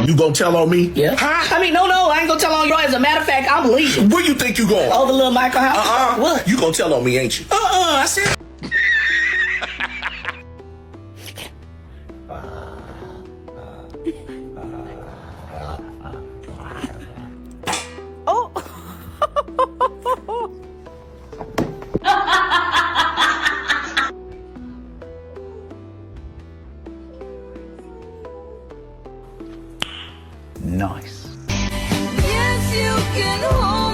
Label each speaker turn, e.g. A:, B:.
A: You gonna tell on me?
B: Yeah.
A: Huh?
B: I mean, no, I ain't gonna tell on you. As a matter of fact, I'm leaving.
A: Where you think you going?
B: Over little Michael house. What?
A: You gonna tell on me, ain't you?
B: I said.
C: Oh.
D: Nice.
E: Yes, you can hold